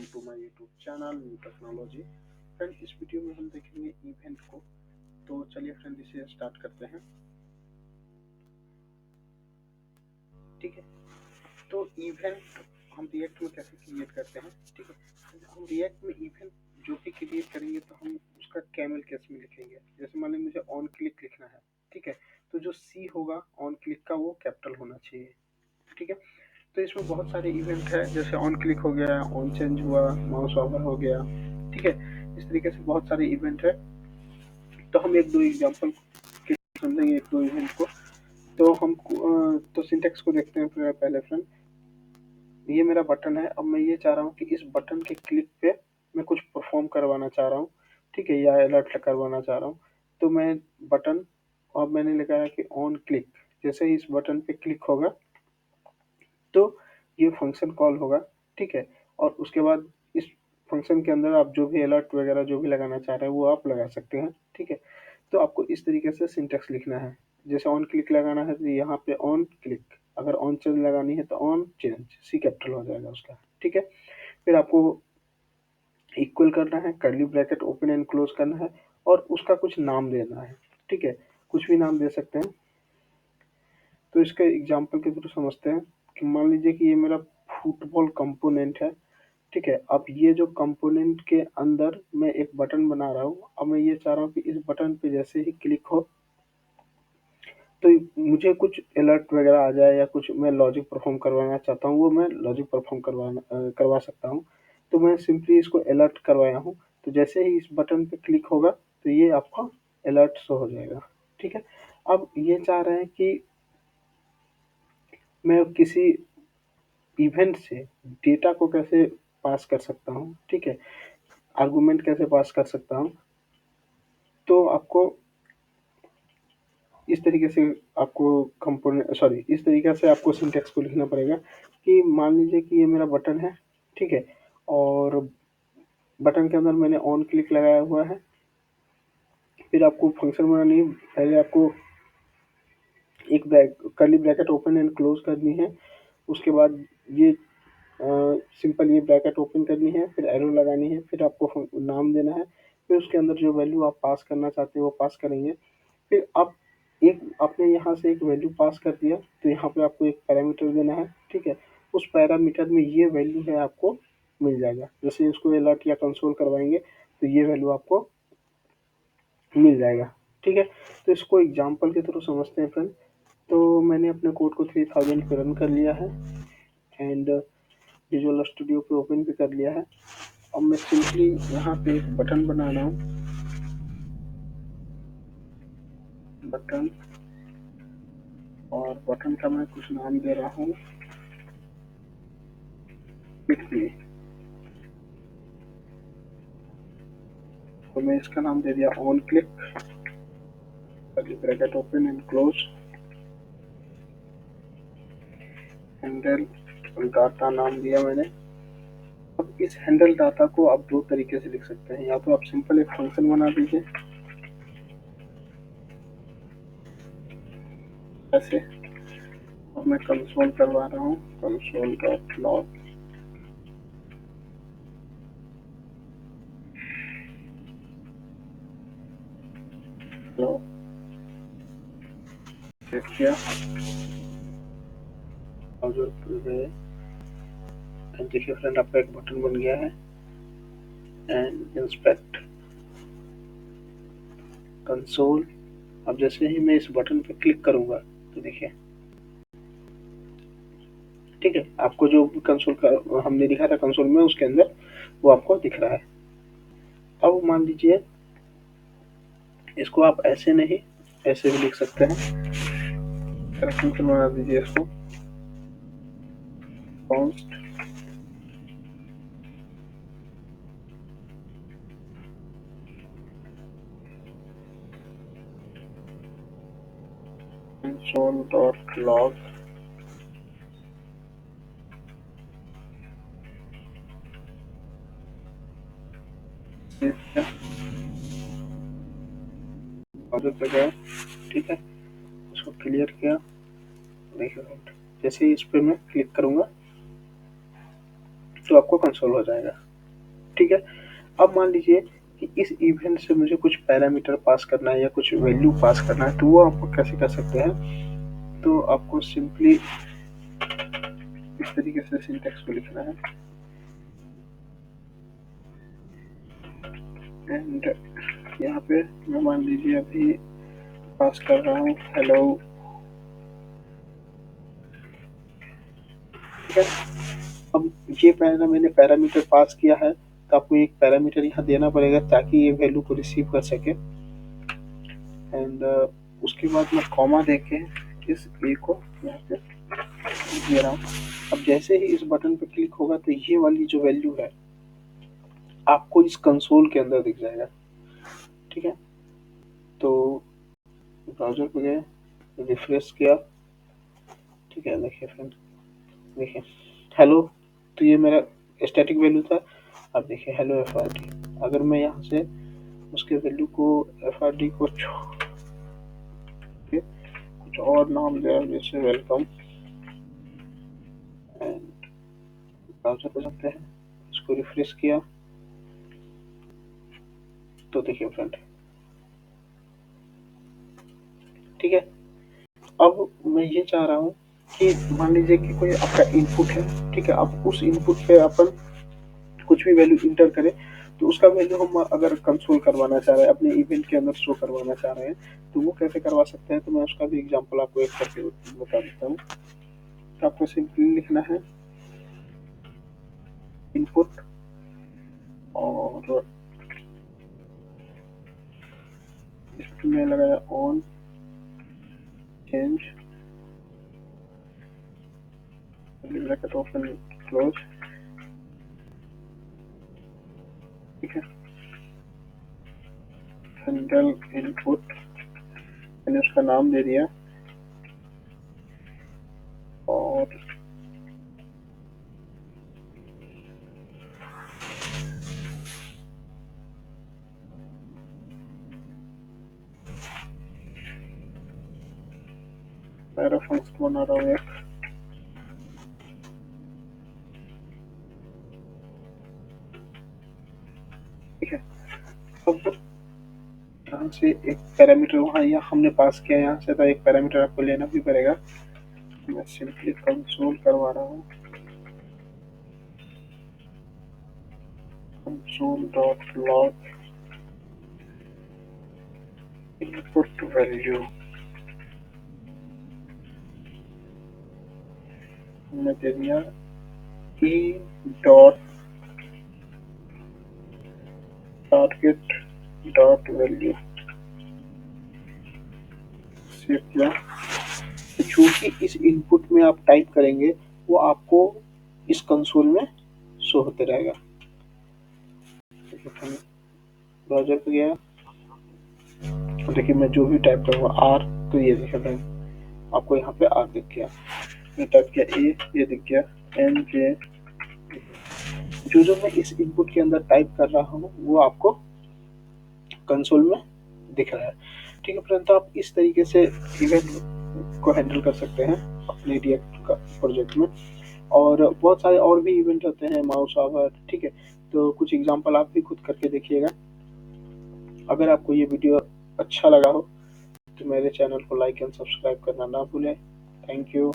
Welcome to my YouTube channel new technology. Friend, इस video में हम देखेंगे इवेंट को। तो चलिए फ्रेंड, इसे स्टार्ट करते हैं। ठीक है, तो इवेंट हम रिएक्ट में कैसे क्रिएट करते हैं। ठीक है, हम रिएक्ट में इवेंट जो भी क्रिएट करेंगे तो हम उसका कैमल केस में लिखेंगे। जैसे मान लीजिए मुझे ऑन क्लिक लिखना है। ठीक है, तो जो सी होगा ऑन क्लिक का वो कैपिटल होना चाहिए। ठीक है, तो इसमें बहुत सारे इवेंट है, जैसे ऑन क्लिक हो गया, ऑन चेंज हुआ, माउस ओवर हो गया। ठीक है, इस तरीके से बहुत सारे इवेंट है। तो हम एक दो एग्जांपल समझेंगे, एक दो इवेंट को। तो हम तो सिंटेक्स को देखते हैं पहले फ्रेंड। ये मेरा बटन है। अब मैं ये चाह रहा हूँ कि इस बटन के क्लिक पे मैं कुछ परफॉर्म करवाना चाह रहा हूँ। ठीक है, या अलर्ट करवाना चाह रहा हूँ। तो मैं बटन, अब मैंने लिखा है कि ऑन क्लिक। जैसे ही इस बटन पे क्लिक होगा तो ये फंक्शन कॉल होगा। ठीक है, और उसके बाद इस फंक्शन के अंदर आप जो भी अलर्ट वगैरह जो भी लगाना चाह रहे हैं वो आप लगा सकते हैं। ठीक है, तो आपको इस तरीके से सिंटेक्स लिखना है। जैसे ऑन क्लिक लगाना है तो यहाँ पे ऑन क्लिक, अगर ऑन चेंज लगानी है तो ऑन चेंज, सी कैपिटल हो जाएगा उसका। ठीक है, फिर आपको इक्वल करना है, curly bracket open and close करना है, और उसका कुछ नाम देना है। ठीक है, कुछ भी नाम दे सकते हैं। तो इसके एग्जाम्पल के थ्रू समझते हैं कि मान लीजिए कि ये मेरा फुटबॉल कंपोनेंट है। ठीक है, अब ये जो कंपोनेंट के अंदर मैं एक बटन बना रहा हूँ। अब मैं ये चाह रहा हूँ कि इस बटन पे जैसे ही क्लिक हो तो मुझे कुछ अलर्ट वगैरह आ जाए, या कुछ मैं लॉजिक परफॉर्म करवाना चाहता हूँ, वो मैं लॉजिक परफॉर्म करवा सकता हूँ। तो मैं सिंपली इसको अलर्ट करवाया हूँ। तो जैसे ही इस बटन पे क्लिक होगा तो ये आपका अलर्ट शो हो जाएगा। ठीक है, अब ये चाह रहे हैं कि मैं किसी इवेंट से डेटा को कैसे पास कर सकता हूँ। ठीक है, आर्गुमेंट कैसे पास कर सकता हूँ। तो आपको इस तरीके से आपको कंपोनेंट सॉरी इस तरीके से आपको सिंटेक्स को लिखना पड़ेगा कि मान लीजिए कि ये मेरा बटन है। ठीक है, और बटन के अंदर मैंने ऑन क्लिक लगाया हुआ है। फिर आपको फंक्शन बनानी है। पहले आपको एक curly bracket open and close करनी है। उसके बाद ये सिंपल ये ब्रैकेट ओपन करनी है, फिर एरो लगानी है, फिर आपको नाम देना है। फिर उसके अंदर जो वैल्यू आप पास करना चाहते हैं वो पास करेंगे। फिर आप एक आपने यहाँ से एक वैल्यू पास कर दिया तो यहाँ पे आपको एक पैरामीटर देना है। ठीक है, उस पैरामीटर में ये वैल्यू है आपको मिल जाएगा। जैसे इसको अलर्ट या कंसोल करवाएंगे तो ये वैल्यू आपको मिल जाएगा। ठीक है, तो इसको एग्जाम्पल के थ्रू समझते हैं फ्रेंड। तो मैंने अपने कोड को 3000 पे रन कर लिया है, एंड विजुअल स्टूडियो पे ओपन भी कर लिया है। अब मैं सिंपली यहाँ पे एक बटन बना रहा हूँ। बटन, और बटन का मैं कुछ नाम दे रहा हूँ पिटली। तो मैं इसका नाम दे दिया on click, bracket open and close, handle data नाम दिया मैंने। अब इस हैंडल डाटा को आप दो तरीके से लिख सकते हैं। या तो आप सिंपल एक फंक्शन बना दीजिए ऐसे। अब मैं कंसोल करवा रहा हूँ, कंसोल डॉट लॉग। सेट किया, देखिए फ्रेंड आपका एक बटन बन गया है। And inspect console. अब जैसे ही मैं इस बटन पे क्लिक करूंगा तो देखिए, ठीक है, आपको जो कंसोल का हमने दिखा था कंसोल में, उसके अंदर वो आपको दिख रहा है। अब मान लीजिए इसको आप ऐसे नहीं, ऐसे भी लिख सकते हैं। फंक्शन बना दीजिए इसको कॉन्स्ट कंसोल डॉट लॉग। ठीक है, इसको क्लियर किया। देखिए जैसे ही इस पे मैं क्लिक करूंगा तो आपको कंसोल हो जाएगा। ठीक है। अब मान लीजिए कि इस इवेंट से मुझे कुछ पैरामीटर पास करना है या कुछ वैल्यू पास करना है, तो वो आप कैसे कर सकते हैं? तो आपको सिंपली इस तरीके से सिंटैक्स को लिखना है एंड यहाँ पे मैं मान लीजिए अभी पास कर रहा हूँ हेलो, ठीक है। अब ये मैंने पैरामीटर पास किया है, तो आपको एक पैरामीटर यहाँ देना पड़ेगा ताकि ये वैल्यू को रिसीव कर सके एंड उसके बाद मैं कॉमा देके इस ए को यहाँ पे दे रहा हूँ। अब जैसे ही इस बटन पे क्लिक होगा तो ये वाली जो वैल्यू है आपको इस कंसोल के अंदर दिख जाएगा, ठीक है। तो ब्राउजर पे गए, रिफ्रेश किया, ठीक है। देखिए फ्रेंड, देखिए हेलो, तो ये मेरा स्टैटिक वैल्यू था। अब देखिए हेलो एफ आर डी, अगर मैं यहाँ से उसके वैल्यू को एफ आर डी को छोड़ के कुछ और नाम दे, जैसे वेलकम एंड ब्राउजर पे जाते हैं, इसको रिफ्रेश किया, तो देखिए फ्रेंड, ठीक है। अब मैं ये चाह रहा हूँ कि मान लीजिए कि कोई आपका इनपुट है, ठीक है। अब उस इनपुट पे अपन कुछ भी वैल्यू इंटर करें, तो उसका वैल्यू हम अगर कंसोल करवाना चाह रहे हैं, अपने इवेंट के अंदर शो करवाना चाह रहे हैं, तो वो कैसे करवा सकते हैं? तो मैं उसका भी एग्जांपल आपको एक करके बता देता हूँ। तो आपको सिंपली लिखना है इनपुट और इसमें लगाया on change bracket open close, ठीक है। हैंडल इनपुट, मैंने उसका नाम दे दिया और पैराफंक्स बना रहा हूँ एक, ठीक है। अब यहाँ से एक पैरामीटर वहाँ या हमने पास किया यहाँ से, तो एक पैरामीटर आपको लेना भी पड़ेगा। मैं सिंपली कंसोल करवा रहा हूँ, console dot log input value, हमने दे दिया E dot target dot value, save किया। तो चूंकि इस इनपुट में आप टाइप करेंगे वो आपको इस कंसोल में शो होते रहेगा। ब्राउजर पे गया, देखिए मैं जो भी टाइप करूँगा आर, तो ये देखिए फ्रेंड आपको यहाँ पे आर दिख गया। मैं टाइप किया ए, ये दिख गया एन जे, जो जो मैं इस इनपुट के अंदर टाइप कर रहा हूँ वो आपको कंसोल में दिख रहा है, ठीक है फ्रेंड। तो आप इस तरीके से इवेंट को हैंडल कर सकते हैं अपने रिएक्ट का प्रोजेक्ट में। और बहुत सारे और भी इवेंट होते हैं, माउस आवर, ठीक है। तो कुछ एग्जांपल आप भी खुद करके देखिएगा। अगर आपको ये वीडियो अच्छा लगा हो तो मेरे चैनल को लाइक एंड सब्सक्राइब करना ना भूलें। Thank you.